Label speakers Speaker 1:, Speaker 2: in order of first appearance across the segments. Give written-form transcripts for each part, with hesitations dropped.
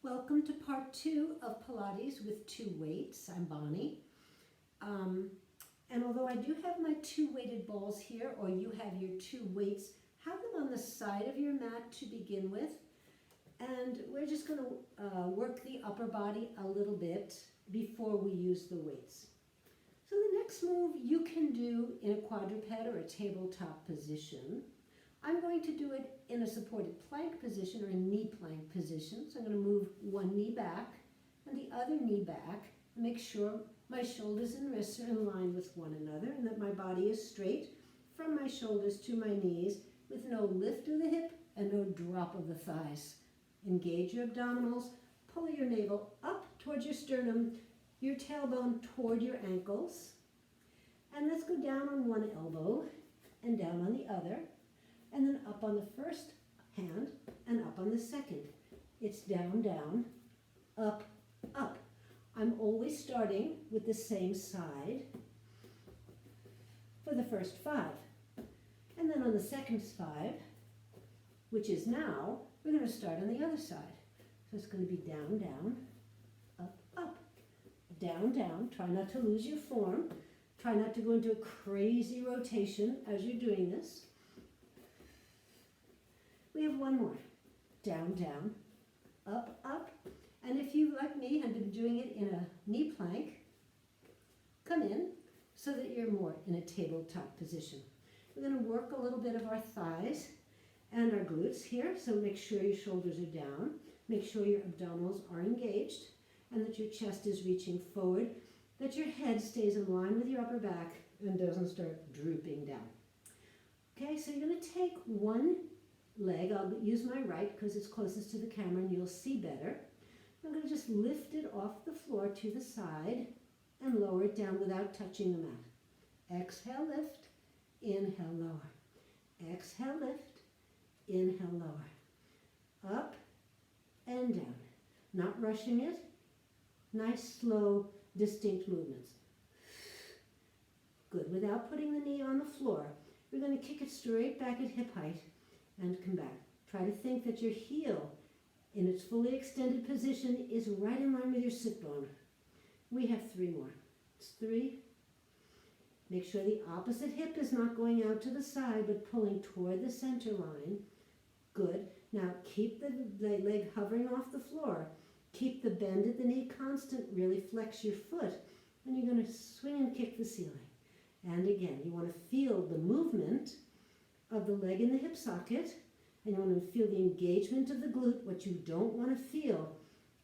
Speaker 1: Welcome to part 2 of Pilates with 2 weights. I'm Bonnie. And although I do have my 2 weighted balls here, or you have your 2 weights, have them on the side of your mat to begin with. And we're just going to work the upper body a little bit before we use the weights. So the next move you can do in a quadruped or a tabletop position. I'm going to do it in a supported plank position or a knee plank position. So I'm going to move one knee back and the other knee back and make sure my shoulders and wrists are in line with one another and that my body is straight from my shoulders to my knees with no lift of the hip and no drop of the thighs. Engage your abdominals, pull your navel up towards your sternum, your tailbone toward your ankles. And let's go down on one elbow and down on the other. And then up on the first hand and up on the second. It's down, down, up, up. I'm always starting with the same side for the first 5. And then on the second 5, which is now, we're going to start on the other side. So it's going to be down, down, up, up, down, down. Try not to lose your form. Try not to go into a crazy rotation as you're doing this. We have one more. Down, down, up, up. And if you, like me, have been doing it in a knee plank, come in so that you're more in a tabletop position. We're going to work a little bit of our thighs and our glutes here. So make sure your shoulders are down. Make sure your abdominals are engaged and that your chest is reaching forward, that your head stays in line with your upper back and doesn't start drooping down. Okay, so you're going to take one leg. I'll use my right because it's closest to the camera and you'll see better. I'm going to just lift it off the floor to the side and lower it down without touching the mat. Exhale, lift. Inhale, lower. Exhale, lift. Inhale, lower. Up and down. Not rushing it. Nice, slow, distinct movements. Good. Without putting the knee on the floor, we're going to kick it straight back at hip height and come back. Try to think that your heel in its fully extended position is right in line with your sit bone. We have 3 more. It's 3. Make sure the opposite hip is not going out to the side but pulling toward the center line. Good. Now keep the leg hovering off the floor. Keep the bend at the knee constant. Really flex your foot. And you're going to swing and kick the ceiling. And again, you want to feel the movement of the leg in the hip socket, and you want to feel the engagement of the glute. What you don't want to feel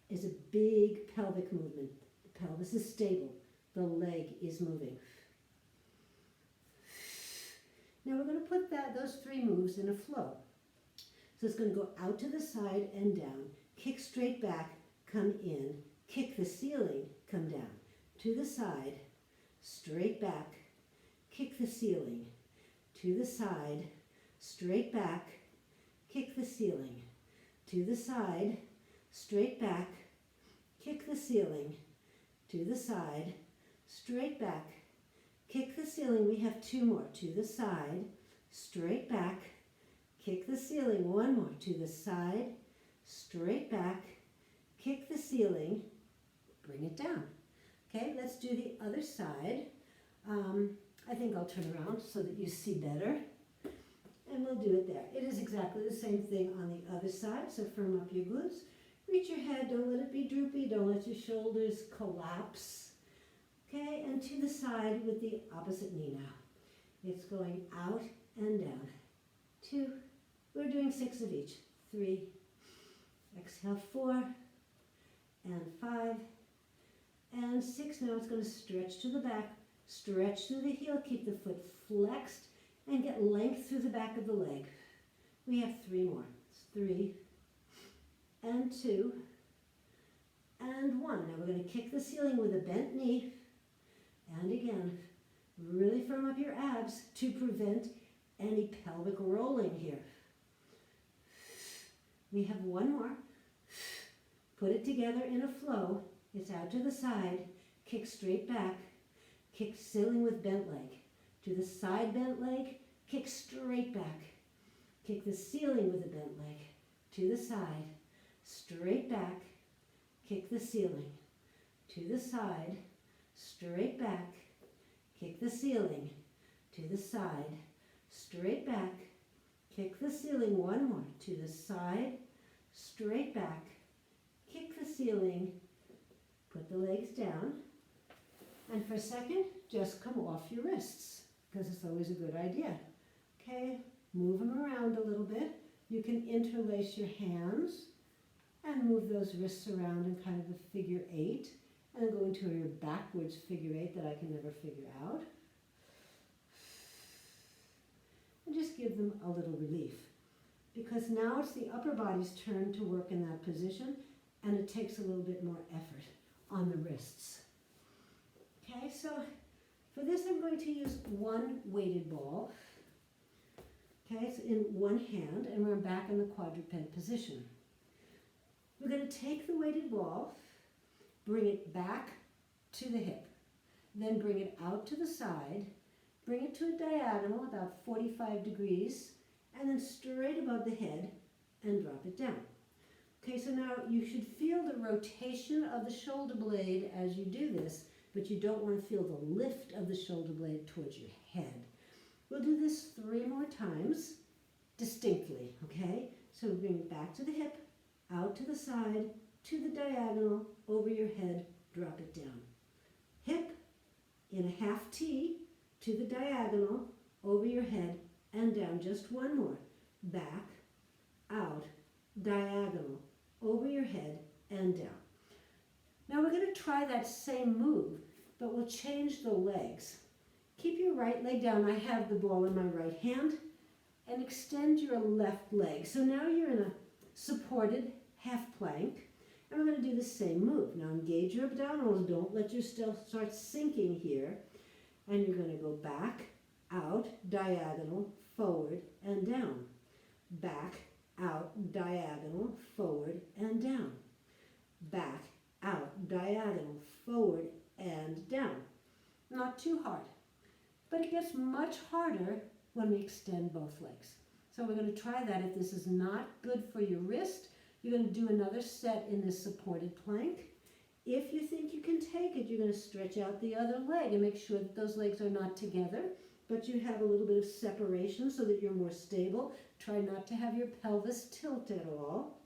Speaker 1: is a big pelvic movement. The pelvis is stable. The leg is moving. Now we're going to put those 3 moves in a flow. So it's going to go out to the side and down. Kick straight back, come in. Kick the ceiling, come down. To the side, straight back. Kick the ceiling. To the side, straight back, kick the ceiling. To the side, straight back, kick the ceiling. To the side, straight back, kick the ceiling. We have 2 more. To the side, straight back, kick the ceiling. 1 more. To the side, straight back, kick the ceiling, bring it down. Okay, let's do the other side. I think I'll turn around so that you see better. And we'll do it there. It is exactly the same thing on the other side. So firm up your glutes. Reach your head. Don't let it be droopy. Don't let your shoulders collapse. Okay, and to the side with the opposite knee now. It's going out and down. 2. We're doing 6 of each. 3. Exhale, 4. And 5. And 6. Now it's going to stretch to the back. Stretch through the heel. Keep the foot flexed. And get length through the back of the leg. We have 3 more. It's 3 and 2 and 1. Now we're going to kick the ceiling with a bent knee. And again, really firm up your abs to prevent any pelvic rolling here. We have 1 more. Put it together in a flow. It's out to the side. Kick straight back. Kick ceiling with bent leg. To the side bent leg, kick straight back. Kick the ceiling with a bent leg. To the side, straight back, kick the ceiling. To the side, straight back, kick the ceiling. To the side, straight back, kick the ceiling. One more. To the side, straight back, kick the ceiling, put the legs down, and for a second, just come off your wrists, because it's always a good idea. Okay, move them around a little bit. You can interlace your hands and move those wrists around in kind of a figure 8, and then go into your backwards figure 8 that I can never figure out. And just give them a little relief, because now it's the upper body's turn to work in that position, and it takes a little bit more effort on the wrists. Okay, so for this I'm going to use one weighted ball. Okay, it's in one hand, and we're back in the quadruped position. We're going to take the weighted ball, bring it back to the hip, then bring it out to the side, bring it to a diagonal about 45 degrees, and then straight above the head and drop it down. Okay, so now you should feel the rotation of the shoulder blade as you do this, but you don't want to feel the lift of the shoulder blade towards your head. We'll do this 3 more times distinctly, okay? So we bring it back to the hip, out to the side, to the diagonal, over your head, drop it down. Hip in a half T to the diagonal, over your head, and down. Just one more. Back, out, diagonal, over your head, and down. Now we're going to try that same move, but we'll change the legs. Keep your right leg down. I have the ball in my right hand, and extend your left leg. So now you're in a supported half plank, and we're going to do the same move. Now engage your abdominals. Don't let yourself start sinking here. And you're going to go back, out, diagonal, forward, and down. Back, out, diagonal, forward, and down. Back, out, diagonal, forward, and down. Not too hard, but it gets much harder when we extend both legs. So we're going to try that. If this is not good for your wrist, you're going to do another set in this supported plank. If you think you can take it, you're going to stretch out the other leg and make sure that those legs are not together, but you have a little bit of separation so that you're more stable. Try not to have your pelvis tilt at all.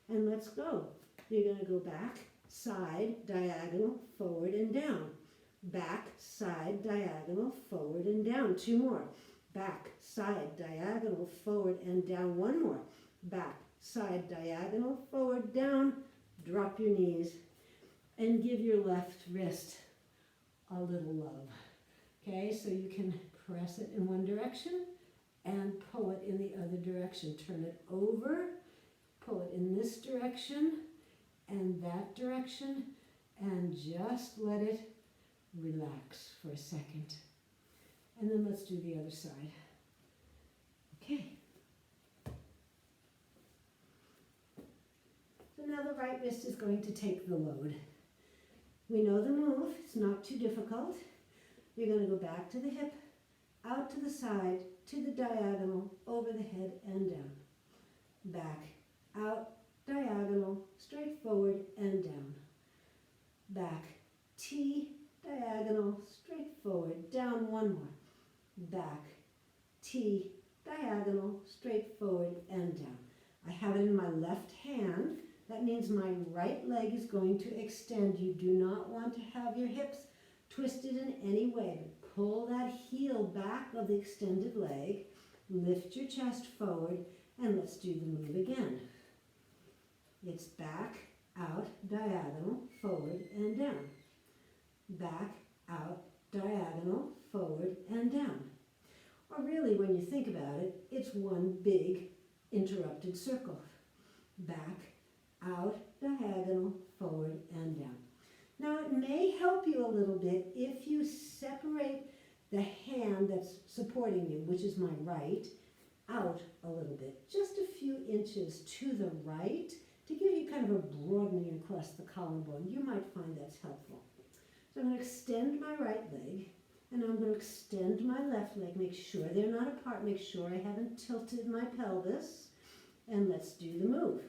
Speaker 1: And let's go. You're going to go back, side, diagonal, forward, and down. Back, side, diagonal, forward, and down. 2 more. Back, side, diagonal, forward, and down. 1 more. Back, side, diagonal, forward, down. Drop your knees and give your left wrist a little love. Okay, so you can press it in one direction and pull it in the other direction. Turn it over, pull it in this direction and that direction, and just let it relax for a second. And then let's do the other side. Okay. So now the right wrist is going to take the load. We know the move, it's not too difficult. You're going to go back to the hip, out to the side, to the diagonal, over the head and down. Back, out, diagonal, straight forward and down. Back, T, diagonal, straight forward, down. 1 more. Back, T, diagonal, straight forward and down. I have it in my left hand. That means my right leg is going to extend. You do not want to have your hips twisted in any way, but pull that heel back of the extended leg, lift your chest forward, and let's do the move again. It's back, out, diagonal, forward, and down. Back, out, diagonal, forward, and down. Or really, when you think about it, it's one big interrupted circle. Back, out, diagonal, forward, and down. Now it may help you a little bit if you separate the hand that's supporting you, which is my right, out a little bit, just a few inches to the right, to give you kind of a broadening across the collarbone. You might find that's helpful. So I'm going to extend my right leg, and I'm going to extend my left leg. Make sure they're not apart. Make sure I haven't tilted my pelvis. And let's do the move.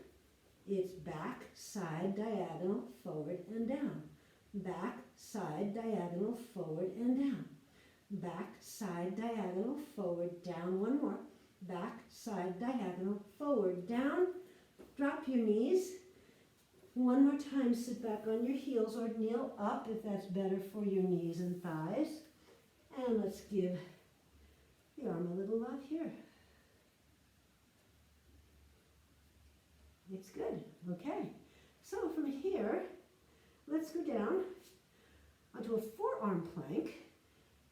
Speaker 1: It's back, side, diagonal, forward, and down. Back, side, diagonal, forward, and down. Back, side, diagonal, forward, down. One more. Back, side, diagonal, forward, down. Drop your knees. One more time, sit back on your heels or kneel up if that's better for your knees and thighs. And let's give the arm a little love here. It's good. Okay. So from here, let's go down onto a forearm plank.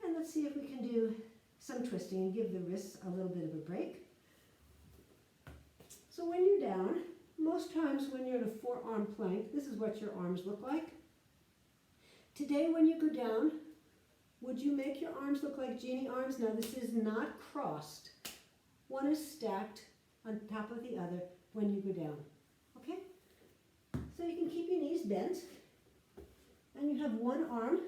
Speaker 1: And let's see if we can do some twisting and give the wrists a little bit of a break. So when you're down, most times when you're in a forearm plank, this is what your arms look like. Today when you go down, would you make your arms look like genie arms? Now this is not crossed. One is stacked on top of the other when you go down. Okay? So you can keep your knees bent. And you have one arm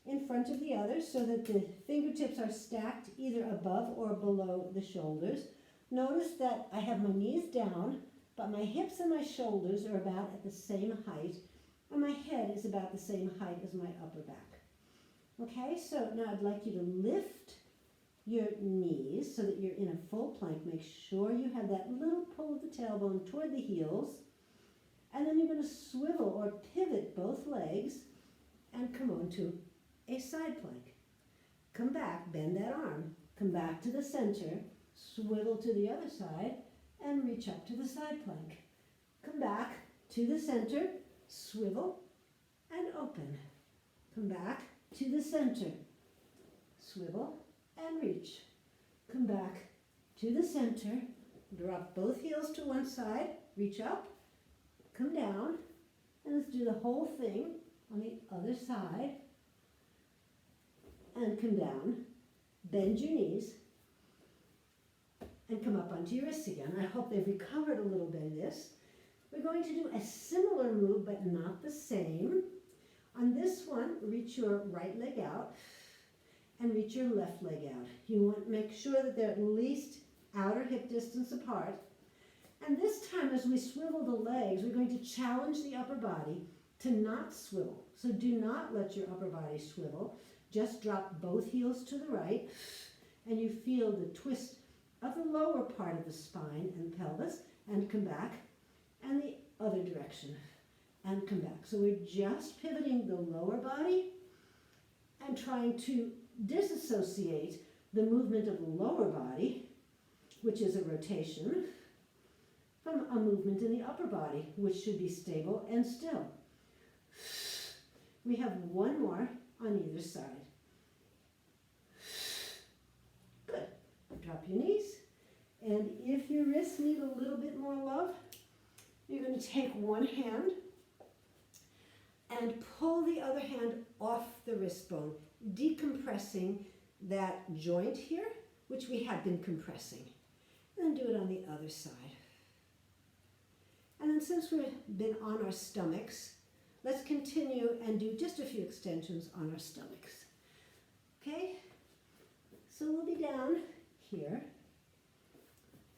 Speaker 1: in front of the other so that the fingertips are stacked either above or below the shoulders. Notice that I have my knees down, but my hips and my shoulders are about at the same height, and my head is about the same height as my upper back. Okay, so now I'd like you to lift your knees so that you're in a full plank. Make sure you have that little pull of the tailbone toward the heels, and then you're going to swivel or pivot both legs and come on to a side plank. Come back, bend that arm, come back to the center, swivel to the other side, and reach up to the side plank. Come back to the center, swivel, and open. Come back to the center, swivel, and reach. Come back to the center, drop both heels to one side, reach up, come down, and let's do the whole thing on the other side. And come down, bend your knees, and come up onto your wrists again. I hope they've recovered a little bit of this. We're going to do a similar move, but not the same. On this one, reach your right leg out and reach your left leg out. You want to make sure that they're at least outer hip distance apart. And this time, as we swivel the legs, we're going to challenge the upper body to not swivel. So do not let your upper body swivel. Just drop both heels to the right, and you feel the twist of the lower part of the spine and pelvis, and come back, and the other direction, and come back. So we're just pivoting the lower body and trying to disassociate the movement of the lower body, which is a rotation, from a movement in the upper body, which should be stable and still. We have one more on either side. Good. Drop your knees. And if your wrists need a little bit more love, you're going to take one hand and pull the other hand off the wrist bone, decompressing that joint here, which we have been compressing. And then do it on the other side. And then since we've been on our stomachs, let's continue and do just a few extensions on our stomachs. Okay? So we'll be down here.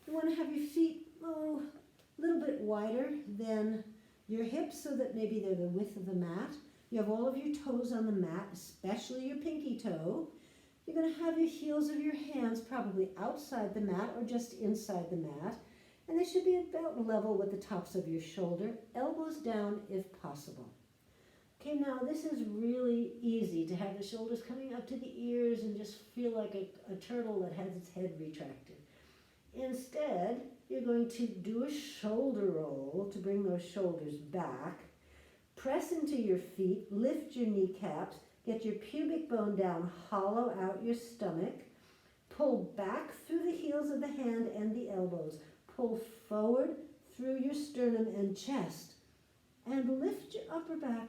Speaker 1: You want to have your feet a little bit wider than your hips so that maybe they're the width of the mat. You have all of your toes on the mat, especially your pinky toe. You're going to have your heels of your hands probably outside the mat or just inside the mat. And they should be about level with the tops of your shoulder, elbows down if possible. Okay, now this is really easy to have the shoulders coming up to the ears and just feel like a turtle that has its head retracted. Instead, you're going to do a shoulder roll to bring those shoulders back. Press into your feet, lift your kneecaps, get your pubic bone down, hollow out your stomach, pull back through the heels of the hand and the elbows, pull forward through your sternum and chest, and lift your upper back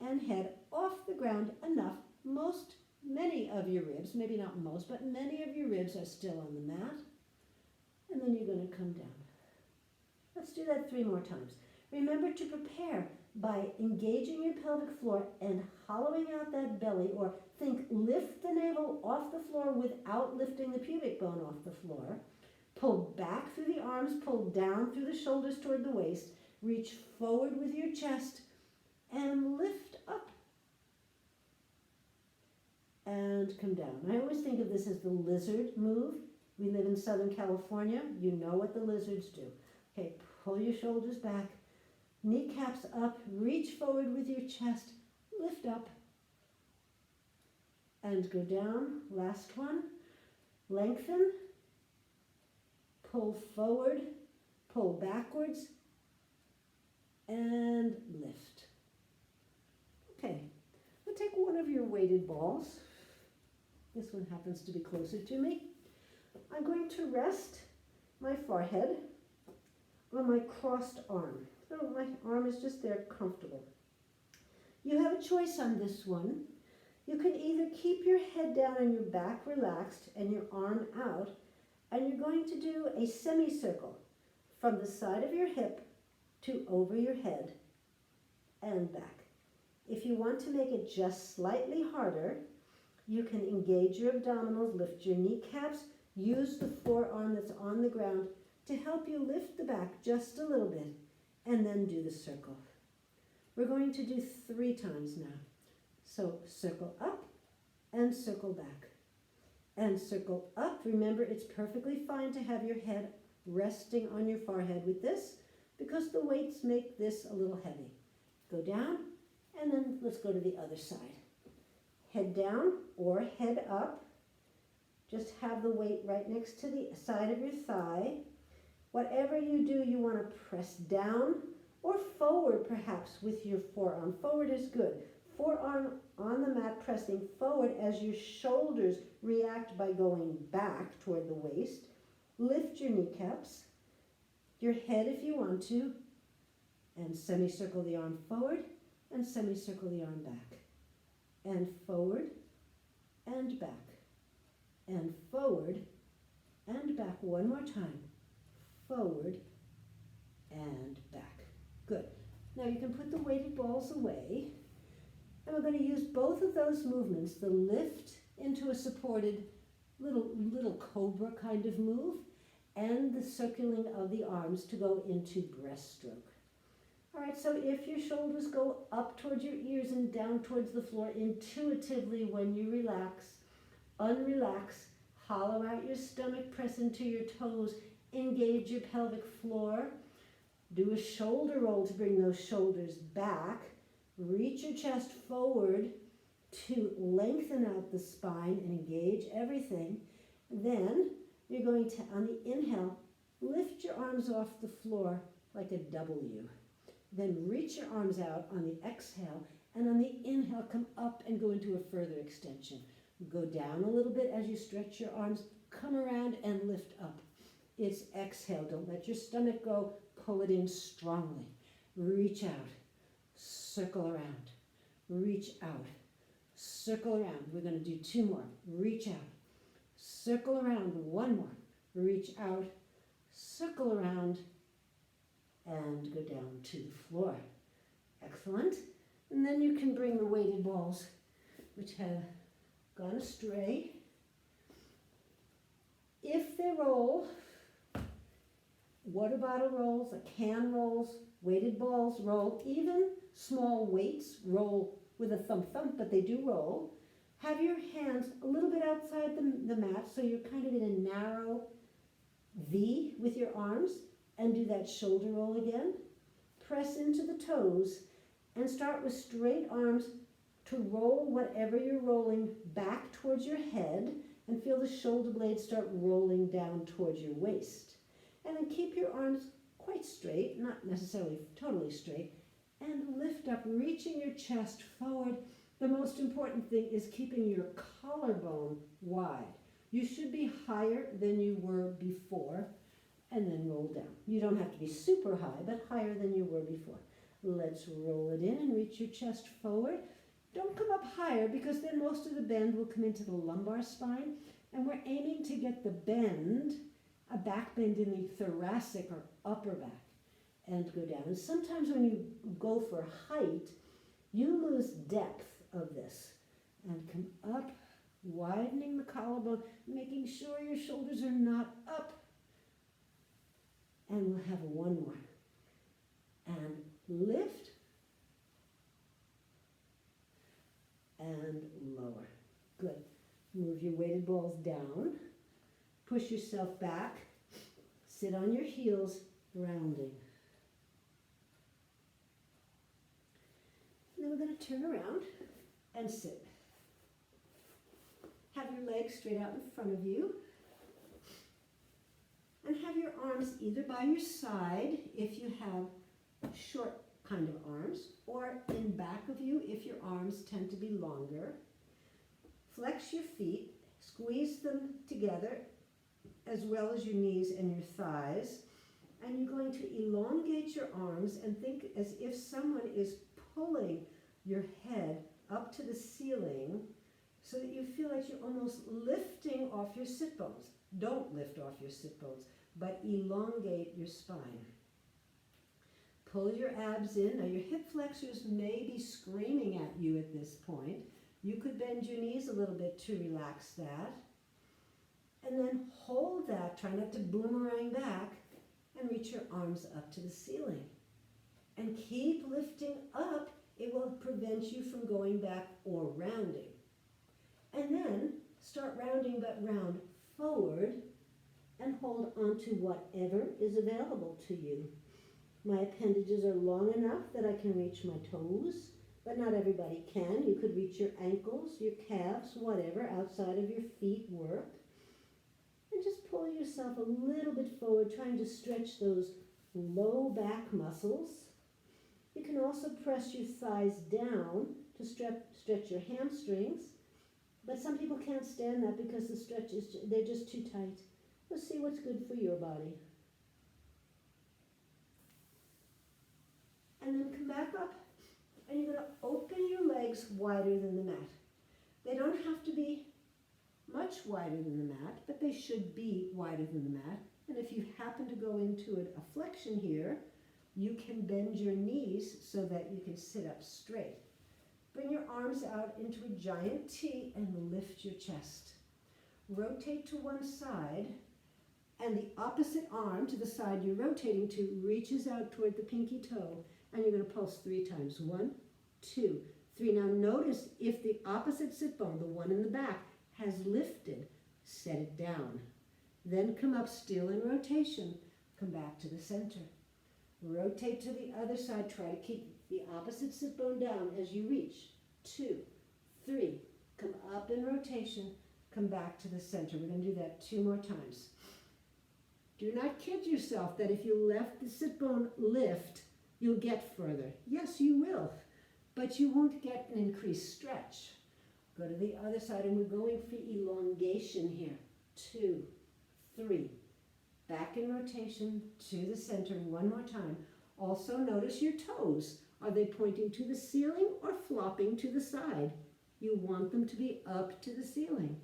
Speaker 1: and head off the ground enough. Many of your ribs, maybe not most, but many of your ribs are still on the mat. And then you're going to come down. Let's do that 3 more times. Remember to prepare by engaging your pelvic floor and hollowing out that belly, or think lift the navel off the floor without lifting the pubic bone off the floor. Pull back through the arms, pull down through the shoulders toward the waist. Reach forward with your chest and lift up. And come down. I always think of this as the lizard move. We live in Southern California. You know what the lizards do. Okay, pull your shoulders back, kneecaps up, reach forward with your chest, lift up, and go down. Last one. Lengthen, pull forward, pull backwards, and lift. Okay, we'll take one of your weighted balls. This one happens to be closer to me. I'm going to rest my forehead on my crossed arm. So my arm is just there, comfortable. You have a choice on this one. You can either keep your head down and your back relaxed and your arm out, and you're going to do a semicircle from the side of your hip to over your head and back. If you want to make it just slightly harder, you can engage your abdominals, lift your kneecaps, use the forearm that's on the ground to help you lift the back just a little bit, and then do the circle. We're going to do 3 times now. So circle up and circle back. And circle up. Remember, it's perfectly fine to have your head resting on your forehead with this because the weights make this a little heavy. Go down, and then let's go to the other side. Head down or head up. Just have the weight right next to the side of your thigh. Whatever you do, you want to press down or forward perhaps with your forearm. Forward is good. Forearm on the mat pressing forward as your shoulders react by going back toward the waist. Lift your kneecaps, your head if you want to, and semicircle the arm forward and semicircle the arm back. And forward and back. And forward and back. One more time. Forward and back. Good. Now you can put the weighted balls away. And we're going to use both of those movements, the lift into a supported little cobra kind of move, and the circling of the arms to go into breaststroke. All right, so if your shoulders go up towards your ears and down towards the floor intuitively when you relax, unrelax, hollow out your stomach, press into your toes, engage your pelvic floor, do a shoulder roll to bring those shoulders back, reach your chest forward to lengthen out the spine and engage everything. Then you're going to, on the inhale, lift your arms off the floor like a W. Then reach your arms out on the exhale, and on the inhale, come up and go into a further extension. Go down a little bit as you stretch your arms, come around and lift up. It's exhale. Don't let your stomach go. Pull it in strongly. Reach out. Circle around. Reach out. Circle around. We're going to do 2 more. Reach out. Circle around. 1 more. Reach out. Circle around. And go down to the floor. Excellent. And then you can bring the weighted balls, which have gone astray. If they roll, water bottle rolls, a can rolls, weighted balls roll, even small weights roll with a thump, but they do roll. Have your hands a little bit outside the mat so you're kind of in a narrow V with your arms, and do that shoulder roll again. Press into the toes and start with straight arms to roll whatever you're rolling back towards your head, and feel the shoulder blades start rolling down towards your waist. And then keep your arms quite straight, not necessarily totally straight, and lift up, reaching your chest forward. The most important thing is keeping your collarbone wide. You should be higher than you were before, and then roll down. You don't have to be super high, but higher than you were before. Let's roll it in and reach your chest forward. Don't come up higher, because then most of the bend will come into the lumbar spine, and we're aiming to get the bend, a back bend in the thoracic or upper back, and go down. And sometimes when you go for height, you lose depth of this. And come up, widening the collarbone, making sure your shoulders are not up. And we'll have one more. And lift. And lower. Good. Move your weighted balls down. Push yourself back. Sit on your heels, rounding. And then we're going to turn around and sit. Have your legs straight out in front of you. And have your arms either by your side if you have short kind of arms, or in back of you if your arms tend to be longer. Flex your feet, squeeze them together as well as your knees and your thighs. And you're going to elongate your arms and think as if someone is pulling your head up to the ceiling so that you feel like you're almost lifting off your sit bones. Don't lift off your sit bones, but elongate your spine. Pull your abs in. Now your hip flexors may be screaming at you at this point. You could bend your knees a little bit to relax that. And then hold that. Try not to boomerang back and reach your arms up to the ceiling. And keep lifting up. It will prevent you from going back or rounding. And then start rounding, but round forward and hold on to whatever is available to you. My appendages are long enough that I can reach my toes, but not everybody can. You could reach your ankles, your calves, whatever, outside of your feet work. And just pull yourself a little bit forward, trying to stretch those low back muscles. You can also press your thighs down to stretch your hamstrings, but some people can't stand that because the stretch is, they're just too tight. Let's see what's good for your body. And then come back up, and you're going to open your legs wider than the mat. They don't have to be much wider than the mat, but they should be wider than the mat. And if you happen to go into a flexion here, you can bend your knees so that you can sit up straight. Bring your arms out into a giant T and lift your chest. Rotate to one side, and the opposite arm to the side you're rotating to reaches out toward the pinky toe, and you're going to pulse 3 times. 1, 2, 3. Now notice if the opposite sit bone, the one in the back, has lifted, set it down. Then come up still in rotation. Come back to the center. Rotate to the other side. Try to keep the opposite sit bone down as you reach. 2, 3. Come up in rotation. Come back to the center. We're going to do that 2 more times. Do not kid yourself that if you let the sit bone lift, you'll get further. Yes, you will, but you won't get an increased stretch. Go to the other side, and we're going for elongation here. 2, 3. Back in rotation to the center 1 more time. Also notice your toes. Are they pointing to the ceiling or flopping to the side? You want them to be up to the ceiling.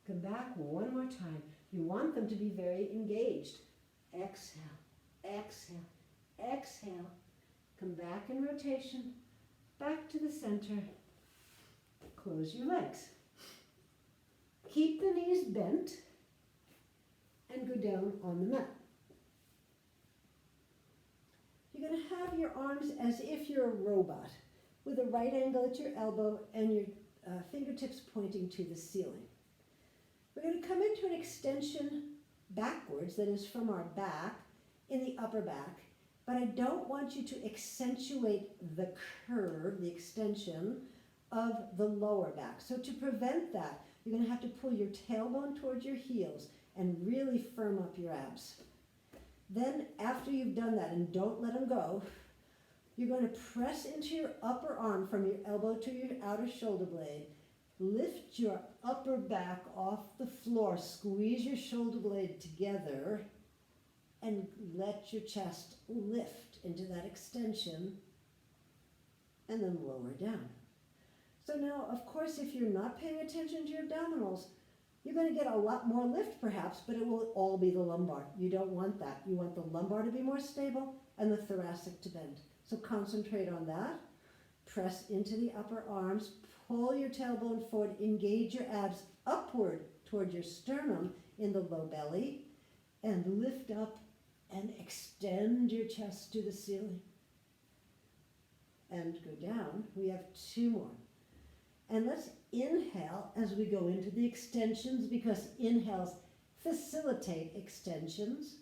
Speaker 1: Come back 1 more time. You want them to be very engaged. Exhale, exhale, exhale. Come back in rotation, back to the center. Close your legs. Keep the knees bent and go down on the mat. You're going to have your arms as if you're a robot, with a right angle at your elbow and your fingertips pointing to the ceiling. We're going to come into an extension backwards, that is from our back, in the upper back, but I don't want you to accentuate the curve, the extension of the lower back. So to prevent that, you're going to have to pull your tailbone towards your heels and really firm up your abs. Then after you've done that, and don't let them go, you're going to press into your upper arm from your elbow to your outer shoulder blade. Lift your upper back off the floor, squeeze your shoulder blade together, and let your chest lift into that extension, and then lower down. So now, of course, if you're not paying attention to your abdominals, you're going to get a lot more lift perhaps, but it will all be the lumbar. You don't want that. You want the lumbar to be more stable and the thoracic to bend. So concentrate on that. Press into the upper arms, pull your tailbone forward, engage your abs upward toward your sternum in the low belly, and lift up and extend your chest to the ceiling. And go down. We have 2 more. And let's inhale as we go into the extensions, because inhales facilitate extensions.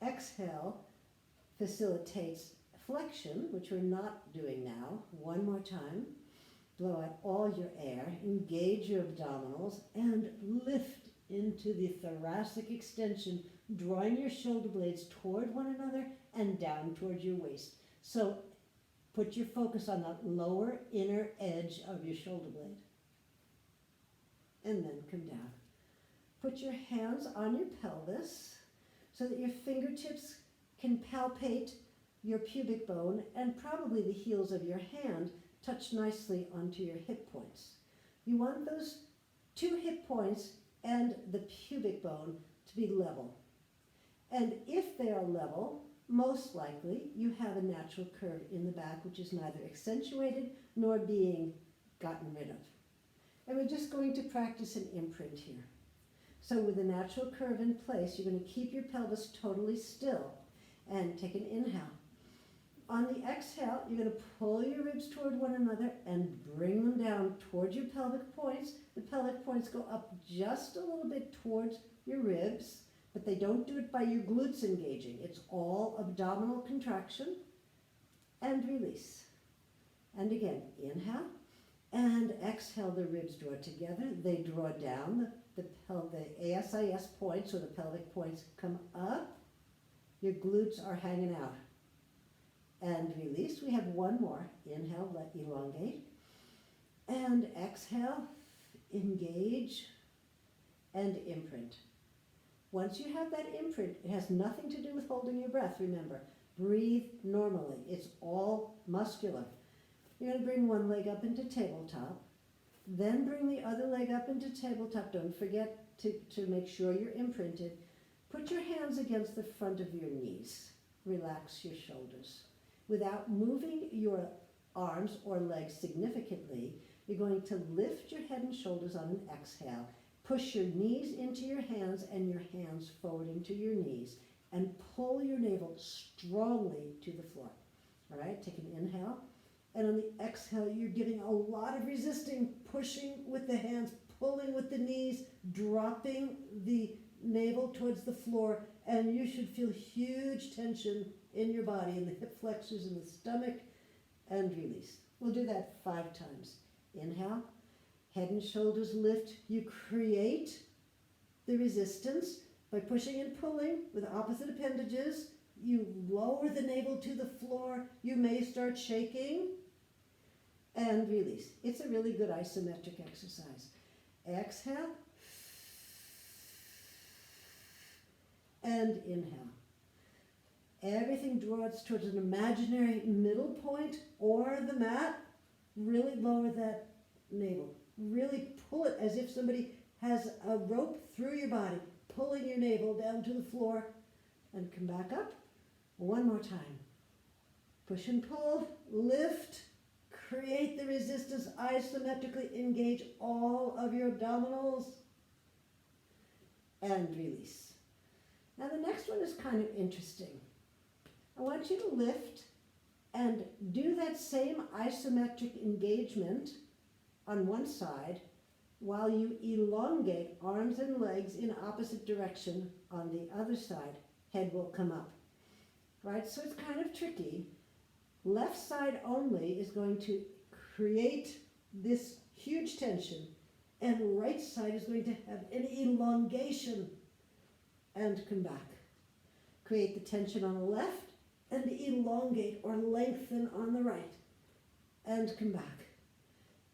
Speaker 1: Exhale facilitates flexion, which we're not doing now. 1 more time. Blow out all your air, engage your abdominals, and lift into the thoracic extension, drawing your shoulder blades toward one another and down towards your waist. So put your focus on that lower inner edge of your shoulder blade. And then come down. Put your hands on your pelvis so that your fingertips can palpate your pubic bone, and probably the heels of your hand touch nicely onto your hip points. You want those 2 hip points and the pubic bone to be level. And if they are level, most likely you have a natural curve in the back, which is neither accentuated nor being gotten rid of. And we're just going to practice an imprint here. So with a natural curve in place, you're going to keep your pelvis totally still and take an inhale. On the exhale, you're going to pull your ribs toward one another and bring them down towards your pelvic points. The pelvic points go up just a little bit towards your ribs, but they don't do it by your glutes engaging. It's all abdominal contraction, and release. And again, inhale and exhale. The ribs draw together. They draw down. The ASIS points, or the pelvic points, come up. Your glutes are hanging out. And release. We have 1 more. Inhale, let elongate. And exhale, engage, and imprint. Once you have that imprint, it has nothing to do with holding your breath, remember. Breathe normally. It's all muscular. You're going to bring one leg up into tabletop, then bring the other leg up into tabletop. Don't forget to make sure you're imprinted. Put your hands against the front of your knees. Relax your shoulders. Without moving your arms or legs significantly, you're going to lift your head and shoulders on an exhale. Push your knees into your hands and your hands forward into your knees, and pull your navel strongly to the floor. All right, take an inhale. And on the exhale, you're giving a lot of resisting, pushing with the hands, pulling with the knees, dropping the navel towards the floor, and you should feel huge tension in your body, in the hip flexors, in the stomach, and release. We'll do that 5 times. Inhale, head and shoulders lift. You create the resistance by pushing and pulling with opposite appendages. You lower the navel to the floor. You may start shaking, and release. It's a really good isometric exercise. Exhale, and inhale. Everything draws towards an imaginary middle point or the mat. Really lower that navel. Really pull it as if somebody has a rope through your body, pulling your navel down to the floor, and come back up. 1 more time. Push and pull, lift, create the resistance, isometrically engage all of your abdominals, and release. Now the next one is kind of interesting. I want you to lift and do that same isometric engagement on one side while you elongate arms and legs in opposite direction on the other side. Head will come up. Right, so it's kind of tricky. Left side only is going to create this huge tension, and right side is going to have an elongation and come back. Create the tension on the left and elongate or lengthen on the right and come back.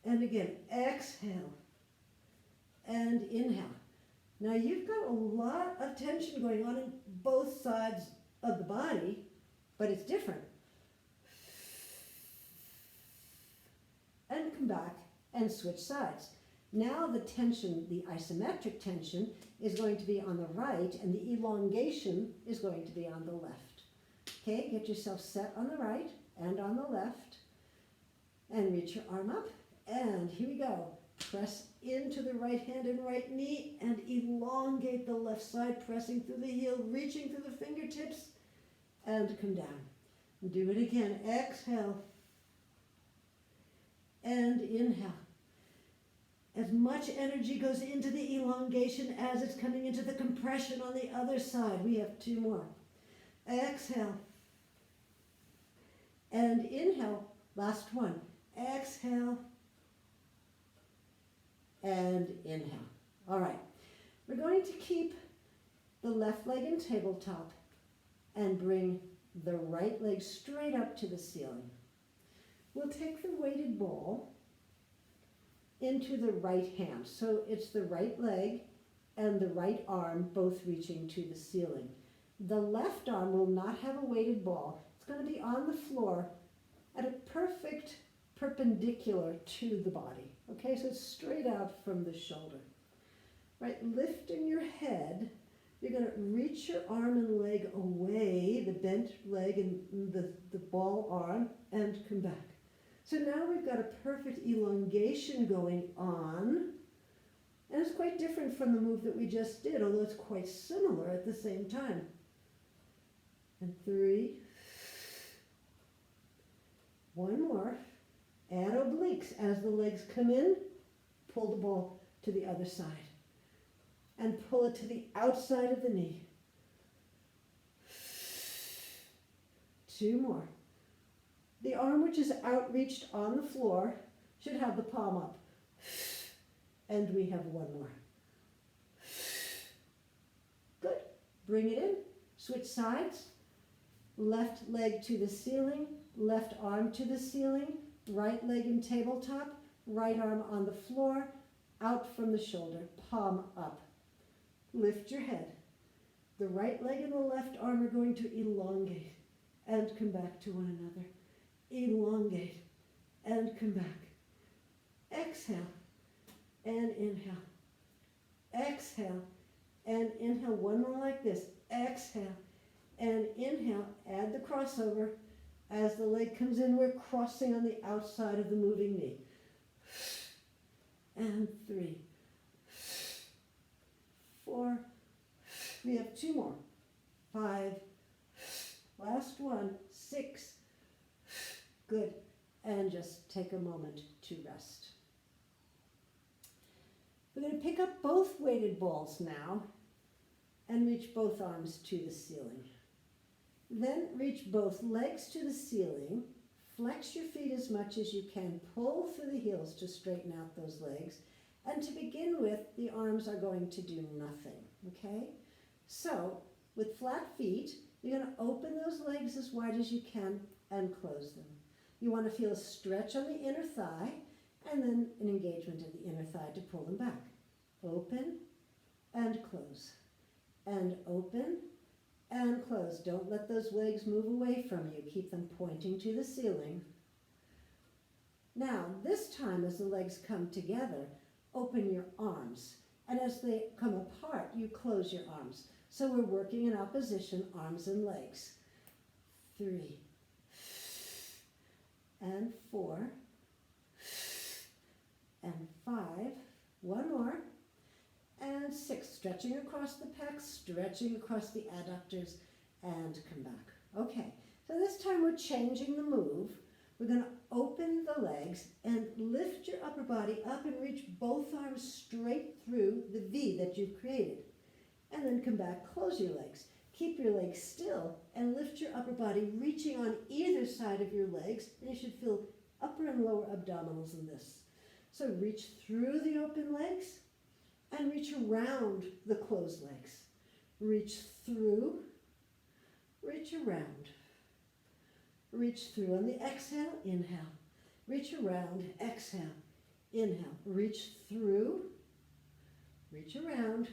Speaker 1: And again, exhale and inhale. Now you've got a lot of tension going on in both sides of the body, but it's different. And come back and switch sides. Now the tension, the isometric tension, is going to be on the right, and the elongation is going to be on the left. Okay, get yourself set on the right and on the left, and reach your arm up, and here we go. Press into the right hand and right knee and elongate the left side, pressing through the heel, reaching through the fingertips, and come down. Do it again. Exhale and inhale. As much energy goes into the elongation as it's coming into the compression on the other side. We have 2 more. Exhale and inhale. Last one. Exhale and inhale. All right. We're going to keep the left leg in tabletop and bring the right leg straight up to the ceiling. We'll take the weighted ball into the right hand. So it's the right leg and the right arm both reaching to the ceiling. The left arm will not have a weighted ball. It's going to be on the floor at a perfect perpendicular to the body. Okay, so it's straight out from the shoulder. Right, lifting your head, you're going to reach your arm and leg away, the bent leg and the ball arm, and come back. So now we've got a perfect elongation going on, and it's quite different from the move that we just did, although it's quite similar at the same time. And 3. 1 more. Add obliques. As the legs come in, pull the ball to the other side. And pull it to the outside of the knee. 2 more. The arm which is outreached on the floor should have the palm up. And we have 1 more. Good. Bring it in. Switch sides. Left leg to the ceiling. Left arm to the ceiling. Right leg in tabletop. Right arm on the floor. Out from the shoulder. Palm up. Lift your head. The right leg and the left arm are going to elongate and come back to one another. Elongate and come back. Exhale and inhale. Exhale and inhale. 1 more like this. Exhale and inhale. Add the crossover. As the leg comes in, we're crossing on the outside of the moving knee. And 3. 4. We have 2 more. 5. Last one. 6. Good. And just take a moment to rest. We're going to pick up both weighted balls now and reach both arms to the ceiling. Then reach both legs to the ceiling. Flex your feet as much as you can. Pull through the heels to straighten out those legs. And to begin with, the arms are going to do nothing, okay? So, with flat feet, you're going to open those legs as wide as you can and close them. You want to feel a stretch on the inner thigh and then an engagement of the inner thigh to pull them back. Open and close. And open and close. Don't let those legs move away from you. Keep them pointing to the ceiling. Now, this time as the legs come together, open your arms. And as they come apart, you close your arms. So we're working in opposition, arms and legs. 3 and 4 and 5. 1 more. And 6. Stretching across the pecs, stretching across the adductors, and come back. Okay, so this time we're changing the move. We're going to open the legs and lift your upper body up and reach both arms straight through the V that you've created. And then come back, close your legs. Keep your legs still and lift your upper body, reaching on either side of your legs. And you should feel upper and lower abdominals in this. So reach through the open legs and reach around the closed legs. Reach through, reach around. Reach through on the exhale, inhale. Reach around, exhale, inhale. Reach through, reach around,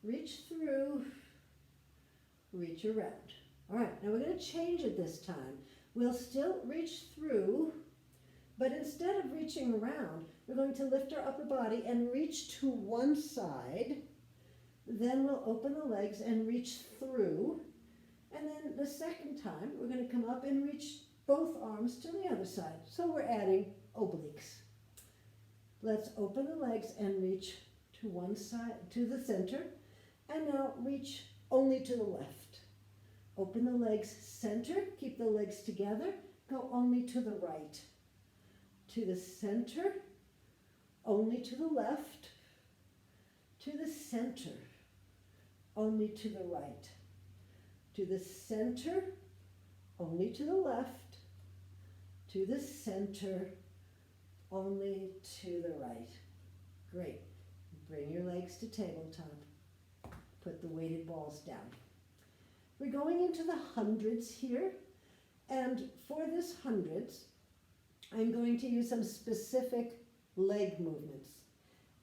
Speaker 1: reach through, reach around. All right, now we're going to change it this time. We'll still reach through, but instead of reaching around, we're going to lift our upper body and reach to one side. Then we'll open the legs and reach through. And then the second time, we're going to come up and reach both arms to the other side. So we're adding obliques. Let's open the legs and reach to one side, to the center, and now reach only to the left. Open the legs center, keep the legs together, go only to the right. To the center, only to the left. To the center, only to the right. To the center, only to the left. To the center, only to the right. Great. Bring your legs to tabletop. Put the weighted balls down. We're going into the hundreds here, and for this hundreds, I'm going to use some specific leg movements.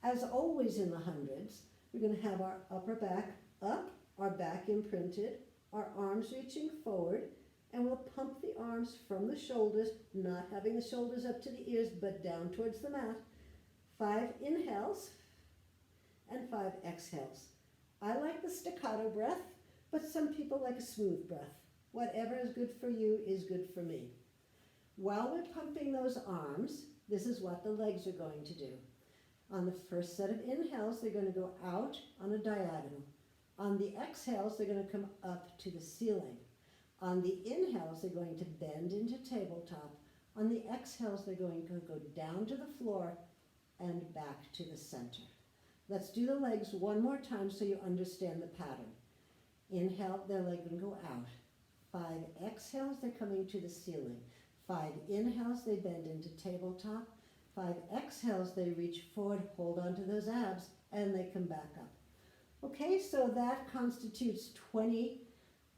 Speaker 1: As always in the hundreds, we're going to have our upper back up, our back imprinted, our arms reaching forward, and we'll pump the arms from the shoulders, not having the shoulders up to the ears, but down towards the mat. 5 inhales and 5 exhales. I like the staccato breath, but some people like a smooth breath. Whatever is good for you is good for me. While we're pumping those arms, this is what the legs are going to do. On the first set of inhales, they're going to go out on a diagonal. On the exhales, they're going to come up to the ceiling. On the inhales, they're going to bend into tabletop. On the exhales, they're going to go down to the floor and back to the center. Let's do the legs one more time so you understand the pattern. Inhale, their leg will go out. 5 exhales, they're coming to the ceiling. 5 inhales, they bend into tabletop. 5 exhales, they reach forward, hold on to those abs, and they come back up. Okay, so that constitutes 20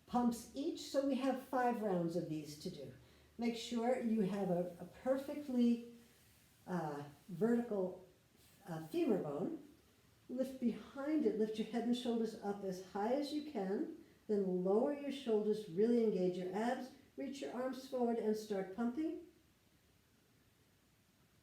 Speaker 1: pumps each, so we have 5 rounds of these to do. Make sure you have a perfectly vertical femur bone. Lift behind it, lift your head and shoulders up as high as you can, then lower your shoulders, really engage your abs, reach your arms forward and start pumping.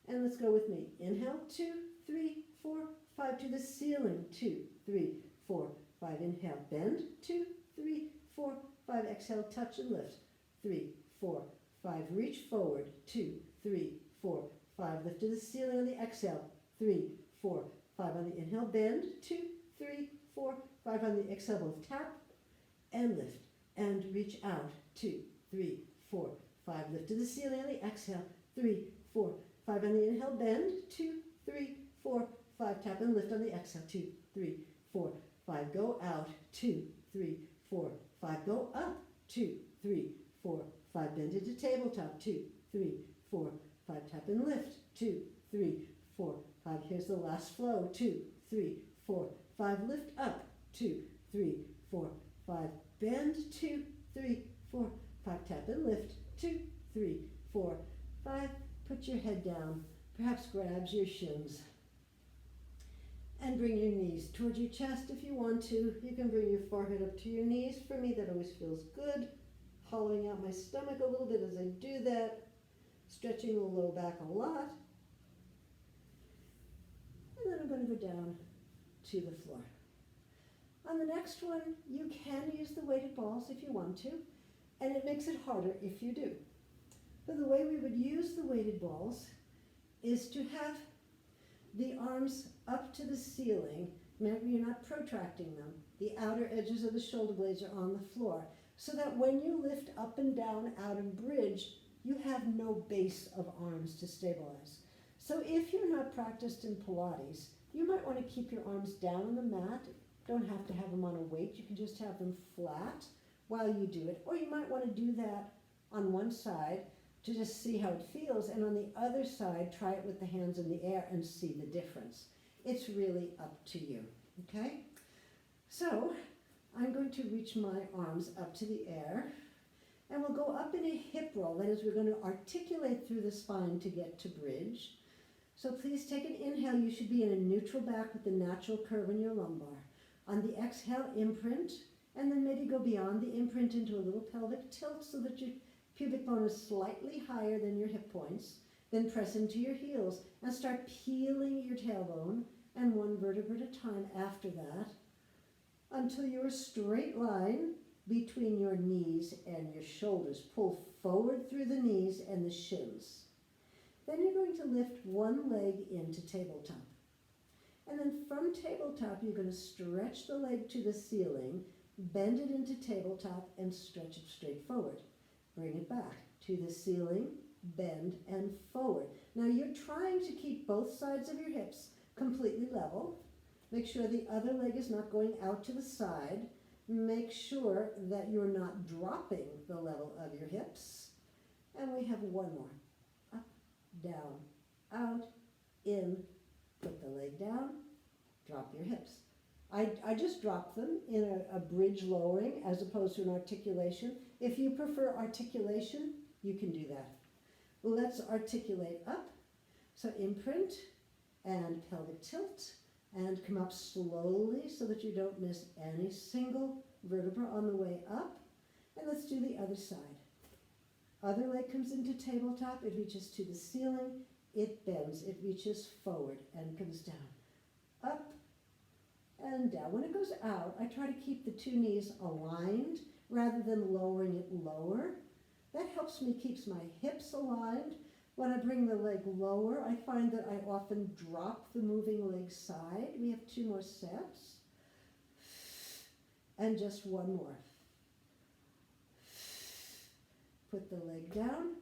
Speaker 1: And let's go with me. Inhale, 2, 3, 4, 5 to the ceiling. 2, 3, 4, 5. Inhale, bend. 2, 3, 4, 5. Exhale, touch and lift. 3, 4, 5. Reach forward. 2, 3, 4, 5. Lift to the ceiling on the exhale. 3, 4, 5 on the inhale. Bend. 2, 3, 4, 5 on the exhale. Both tap and lift and reach out. 2, 3, 4, 5. Lift to the ceiling on the exhale. 3, 4, 5 on the inhale. Bend. 2, 3, 4, 5. Tap and lift on the exhale. 2, 3, 4, 5. Go out. 2, 3, 4, 5. Go up. 2, 3, 4, 5. Bend into tabletop. 2, 3, 4, 5. Tap and lift. 2, 3, 4, 5. Here's the last flow. 2, 3, 4, 5. Lift up. 2, 3, 4, 5. Bend. 2, 3, 4, 5. Tap and lift. 2, 3, 4, 5. Put your head down. Perhaps grabs your shins. And bring your knees towards your chest if you want to. You can bring your forehead up to your knees. For me, that always feels good. Hollowing out my stomach a little bit as I do that. Stretching the low back a lot. And then I'm going to go down to the floor. On the next one, you can use the weighted balls if you want to, and it makes it harder if you do. But the way we would use the weighted balls is to have the arms up to the ceiling. Remember, you're not protracting them. The outer edges of the shoulder blades are on the floor, so that when you lift up and down out of bridge, you have no base of arms to stabilize. So if you're not practiced in Pilates, you might want to keep your arms down on the mat. Don't have to have them on a weight. You can just have them flat while you do it. Or you might want to do that on one side to just see how it feels, and on the other side, try it with the hands in the air and see the difference. It's really up to you, okay? So I'm going to reach my arms up to the air, and we'll go up in a hip roll. That is, we're going to articulate through the spine to get to bridge. So please take an inhale. You should be in a neutral back with the natural curve in your lumbar. On the exhale, imprint, and then maybe go beyond the imprint into a little pelvic tilt so that your pubic bone is slightly higher than your hip points. Then press into your heels and start peeling your tailbone, and one vertebra at a time after that, until you're a straight line between your knees and your shoulders. Pull forward through the knees and the shins. Then you're going to lift one leg into tabletop. And then from tabletop, you're going to stretch the leg to the ceiling, bend it into tabletop, and stretch it straight forward. Bring it back to the ceiling, bend, and forward. Now you're trying to keep both sides of your hips completely level. Make sure the other leg is not going out to the side. Make sure that you're not dropping the level of your hips. And we have one more. Up, down, out, in, put the leg down, drop your hips. I just dropped them in a bridge lowering as opposed to an articulation. If you prefer articulation, you can do that. Well, let's articulate up. So imprint and pelvic tilt and come up slowly so that you don't miss any single vertebra on the way up. And let's do the other side. Other leg comes into tabletop, it reaches to the ceiling, it bends, it reaches forward and comes down. Up and down. When it goes out, I try to keep the two knees aligned rather than lowering it lower. That helps me, keeps my hips aligned. When I bring the leg lower, I find that I often drop the moving leg side. We have two more sets. And just one more. Put the leg down.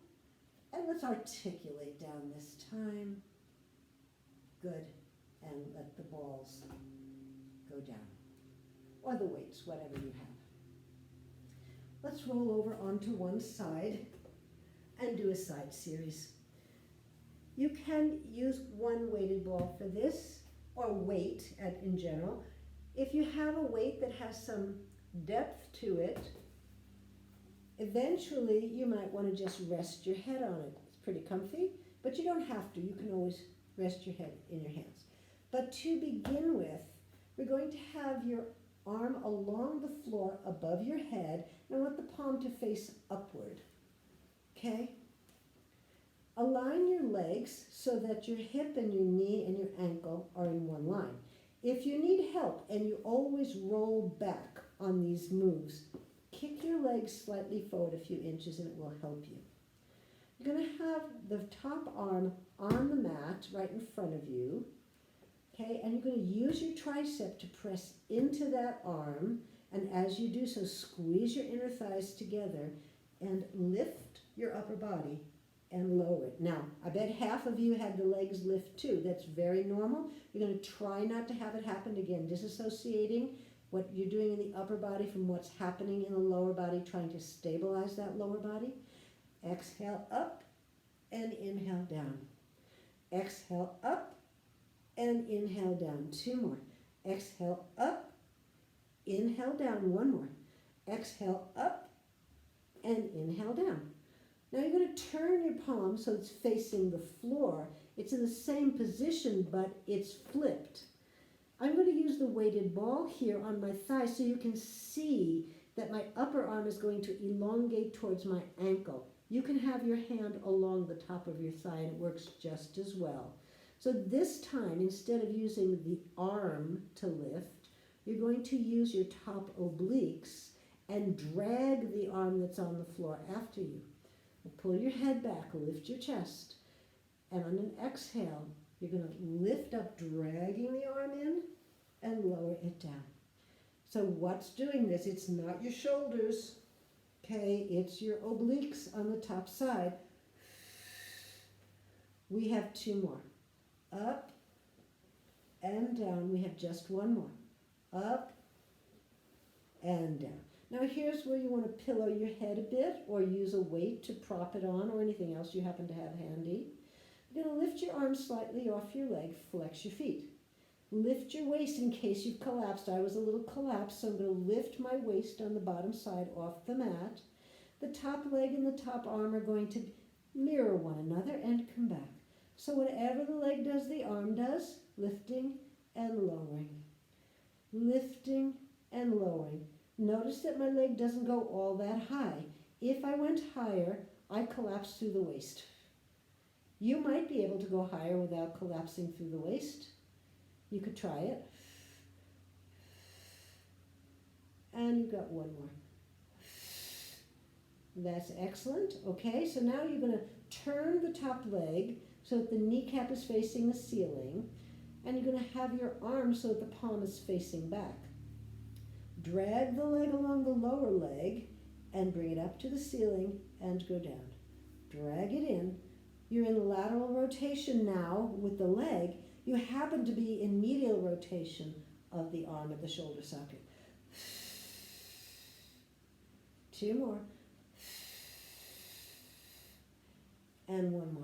Speaker 1: And let's articulate down this time. Good. And let the balls go down. Or the weights, whatever you have. Let's roll over onto one side and do a side series. You can use one weighted ball for this, or weight in general. If you have a weight that has some depth to it, eventually you might want to just rest your head on it. It's pretty comfy, but you don't have to. You can always rest your head in your hands. But to begin with, we're going to have your arm along the floor above your head, and I want the palm to face upward. Okay? Align your legs so that your hip and your knee and your ankle are in one line. If you need help and you always roll back on these moves, kick your legs slightly forward a few inches and it will help you. You're going to have the top arm on the mat right in front of you. Okay, and you're going to use your tricep to press into that arm, and as you do so, squeeze your inner thighs together and lift your upper body and lower it. Now, I bet half of you had the legs lift too. That's very normal. You're going to try not to have it happen again, disassociating what you're doing in the upper body from what's happening in the lower body, trying to stabilize that lower body. Exhale up and inhale down. Exhale up and inhale down. Two more. Exhale up, inhale down. One more. Exhale up and inhale down. Now you're going to turn your palm so it's facing the floor. It's in the same position, but it's flipped. I'm going to use the weighted ball here on my thigh so you can see that my upper arm is going to elongate towards my ankle. You can have your hand along the top of your thigh and it works just as well. So this time, instead of using the arm to lift, you're going to use your top obliques and drag the arm that's on the floor after you. Pull your head back, lift your chest, and on an exhale, you're going to lift up, dragging the arm in, and lower it down. So what's doing this? It's not your shoulders, okay? It's your obliques on the top side. We have two more. Up and down. We have just one more. Up and down. Now here's where you want to pillow your head a bit or use a weight to prop it on or anything else you happen to have handy. You're going to lift your arms slightly off your leg, flex your feet. Lift your waist in case you've collapsed. I was a little collapsed, so I'm going to lift my waist on the bottom side off the mat. The top leg and the top arm are going to mirror one another and come back. So whatever the leg does, the arm does, lifting and lowering. Lifting and lowering. Notice that my leg doesn't go all that high. If I went higher, I collapse through the waist. You might be able to go higher without collapsing through the waist. You could try it. And you've got one more. That's excellent. Okay, so now you're going to turn the top leg so that the kneecap is facing the ceiling, and you're going to have your arm so that the palm is facing back. Drag the leg along the lower leg and bring it up to the ceiling and go down. Drag it in. You're in lateral rotation now with the leg. You happen to be in medial rotation of the arm at the shoulder socket. 2 more. And 1 more.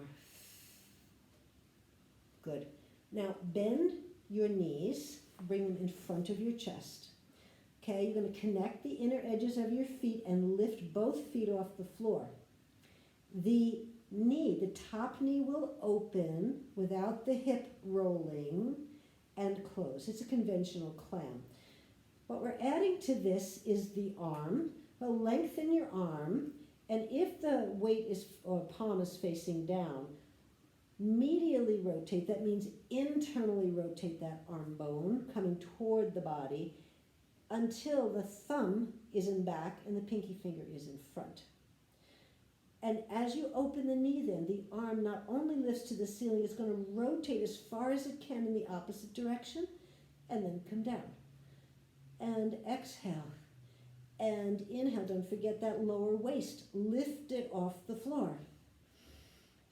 Speaker 1: Good. Now bend your knees, bring them in front of your chest. Okay, you're going to connect the inner edges of your feet and lift both feet off the floor. The knee, the top knee will open without the hip rolling and close. It's a conventional clam. What we're adding to this is the arm. Well, lengthen your arm, and if the weight is or palm is facing down, medially rotate. That means internally rotate that arm bone coming toward the body until the thumb is in back and the pinky finger is in front. And as you open the knee then, the arm not only lifts to the ceiling, it's going to rotate as far as it can in the opposite direction and then come down. And exhale. And inhale. Don't forget that lower waist. Lift it off the floor.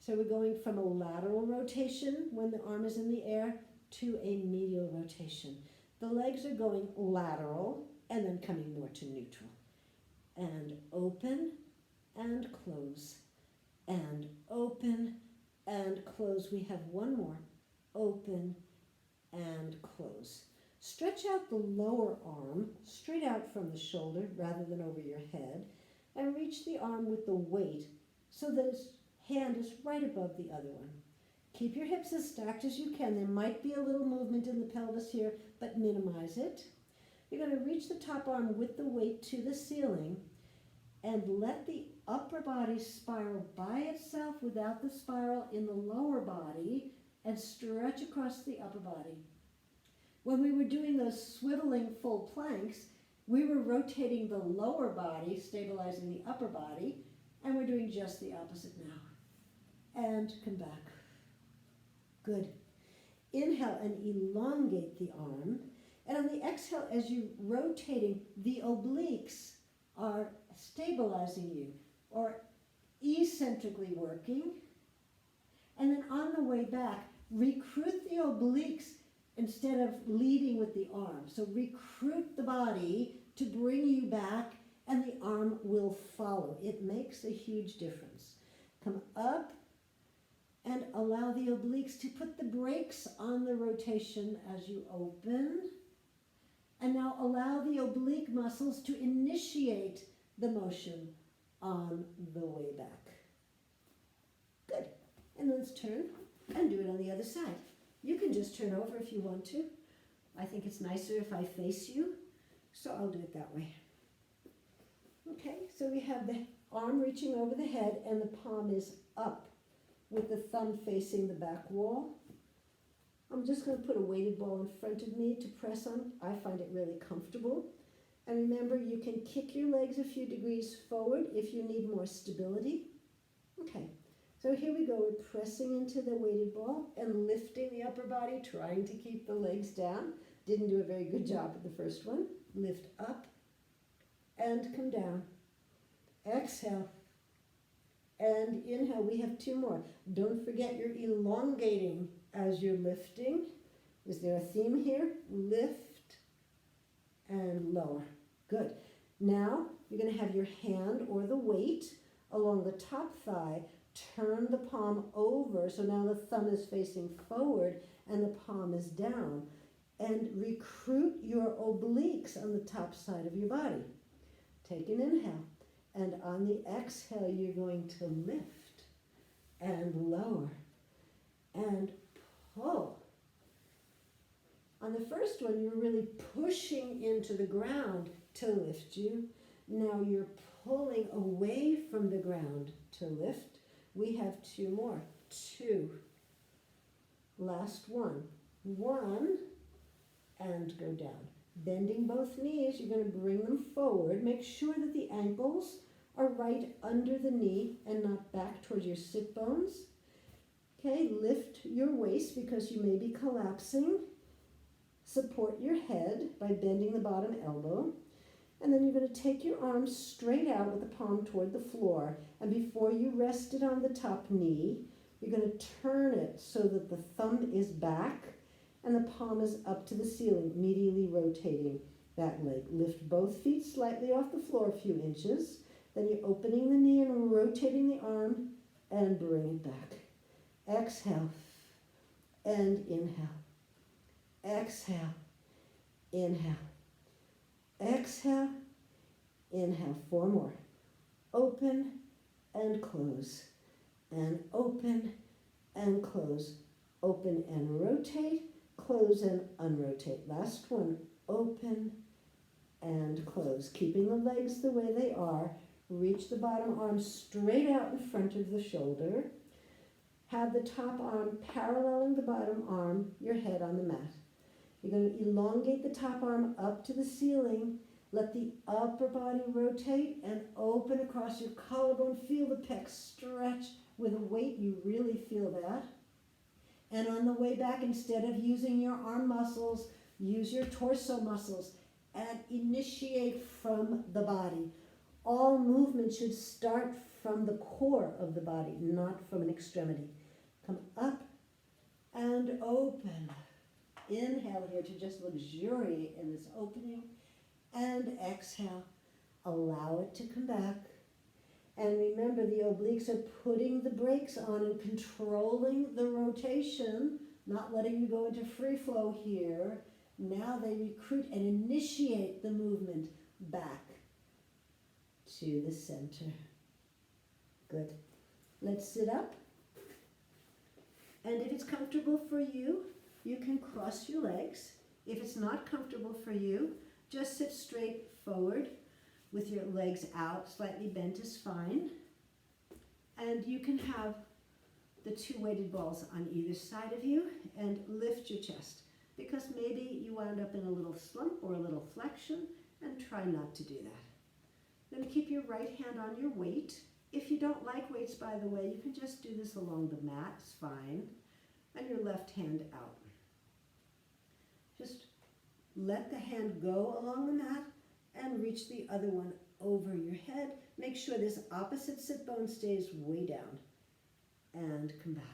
Speaker 1: So we're going from a lateral rotation when the arm is in the air to a medial rotation. The legs are going lateral and then coming more to neutral. And open and close, and open and close. We have 1 more. Open and close. Stretch out the lower arm straight out from the shoulder rather than over your head, and reach the arm with the weight so that its hand is right above the other one. Keep your hips as stacked as you can. There might be a little movement in the pelvis here, but minimize it. You're going to reach the top arm with the weight to the ceiling and let the upper body spiral by itself without the spiral in the lower body and stretch across the upper body. When we were doing those swiveling full planks, we were rotating the lower body, stabilizing the upper body, and we're doing just the opposite now. And come back. Good. Inhale and elongate the arm. And on the exhale, as you're rotating, the obliques are stabilizing you or eccentrically working. And then on the way back, recruit the obliques instead of leading with the arm. So recruit the body to bring you back, and the arm will follow. It makes a huge difference. Come up and allow the obliques to put the brakes on the rotation as you open. And now allow the oblique muscles to initiate the motion on the way back. Good. And let's turn and do it on the other side. You can just turn over if you want to. I think it's nicer if I face you, so I'll do it that way. Okay, so we have the arm reaching over the head and the palm is up with the thumb facing the back wall. I'm just going to put a weighted ball in front of me to press on. I find it really comfortable. And remember, you can kick your legs a few degrees forward if you need more stability. Okay, so here we go. We're pressing into the weighted ball and lifting the upper body, trying to keep the legs down. Didn't do a very good job with the first one. Lift up and come down. Exhale and inhale. We have 2 more. Don't forget you're elongating as you're lifting. Is there a theme here? Lift and lower. Good. Now you're going to have your hand or the weight along the top thigh. Turn the palm over, so now the thumb is facing forward and the palm is down. And recruit your obliques on the top side of your body. Take an inhale. And on the exhale, you're going to lift and lower and pull. On the first one, you're really pushing into the ground to lift you. Now you're pulling away from the ground to lift. We have 2 more. 2. Last one. 1 and go down. Bending both knees, you're going to bring them forward. Make sure that the ankles are right under the knee and not back towards your sit bones. Okay, lift your waist because you may be collapsing. Support your head by bending the bottom elbow. And then you're going to take your arms straight out with the palm toward the floor. And before you rest it on the top knee, you're going to turn it so that the thumb is back and the palm is up to the ceiling, medially rotating that leg. Lift both feet slightly off the floor a few inches. Then you're opening the knee and rotating the arm and bring it back. Exhale and inhale. Exhale, inhale. Exhale, inhale. 4 more. Open and close. And open and close. Open and rotate. Close and unrotate. Last one. Open and close. Keeping the legs the way they are. Reach the bottom arm straight out in front of the shoulder. Have the top arm paralleling the bottom arm, your head on the mat. You're going to elongate the top arm up to the ceiling. Let the upper body rotate and open across your collarbone. Feel the pecs stretch. With a weight, you really feel that. And on the way back, instead of using your arm muscles, use your torso muscles and initiate from the body. All movement should start from the core of the body, not from an extremity. Come up and open. Inhale here to just luxuriate in this opening. And exhale. Allow it to come back. And remember, the obliques are putting the brakes on and controlling the rotation, not letting you go into free flow here. Now they recruit and initiate the movement back to the center. Good. Let's sit up. And if it's comfortable for you, you can cross your legs. If it's not comfortable for you, just sit straight forward with your legs out. Slightly bent is fine. And you can have the 2 weighted balls on either side of you and lift your chest, because maybe you wound up in a little slump or a little flexion, and try not to do that. Then keep your right hand on your weight. If you don't like weights, by the way, you can just do this along the mat. It's fine. And your left hand out. Just let the hand go along the mat and reach the other one over your head. Make sure this opposite sit bone stays way down. And come back.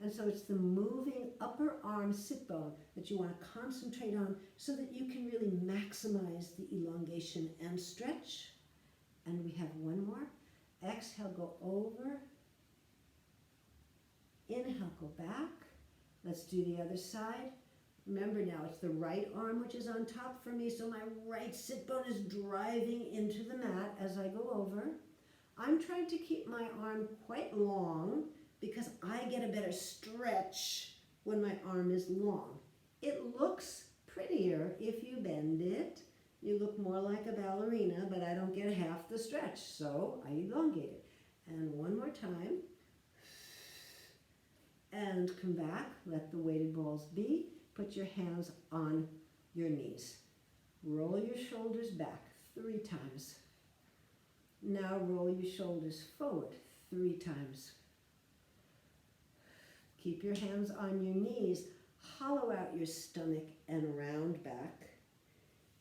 Speaker 1: And so it's the moving upper arm sit bone that you want to concentrate on so that you can really maximize the elongation and stretch. And we have one more. Exhale, go over. Inhale, go back. Let's do the other side. Remember now, it's the right arm which is on top for me, so my right sit bone is driving into the mat as I go over. I'm trying to keep my arm quite long because I get a better stretch when my arm is long. It looks prettier if you bend it. You look more like a ballerina, but I don't get half the stretch, so I elongate it. And one more time. And come back. Let the weighted balls be. Put your hands on your knees. Roll your shoulders back 3 times. Now roll your shoulders forward 3 times. Keep your hands on your knees. Hollow out your stomach and round back.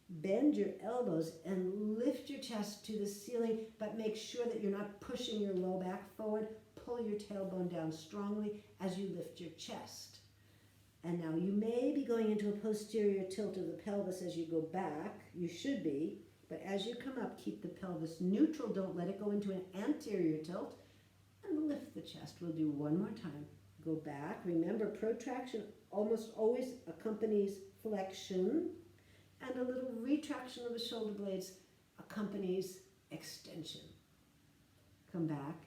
Speaker 1: Bend your elbows and lift your chest to the ceiling, but make sure that you're not pushing your low back forward. Pull your tailbone down strongly as you lift your chest. And now you may be going into a posterior tilt of the pelvis as you go back. You should be, but as you come up, keep the pelvis neutral. Don't let it go into an anterior tilt. And lift the chest. We'll do one more time. Go back. Remember, protraction almost always accompanies flexion, and a little retraction of the shoulder blades accompanies extension. Come back.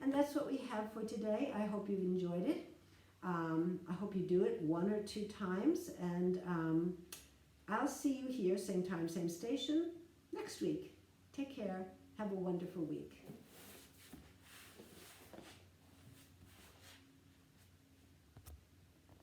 Speaker 1: And that's what we have for today. I hope you've enjoyed it. I hope you do it 1 or 2 times, and I'll see you here, same time, same station, next week. Take care. Have a wonderful week.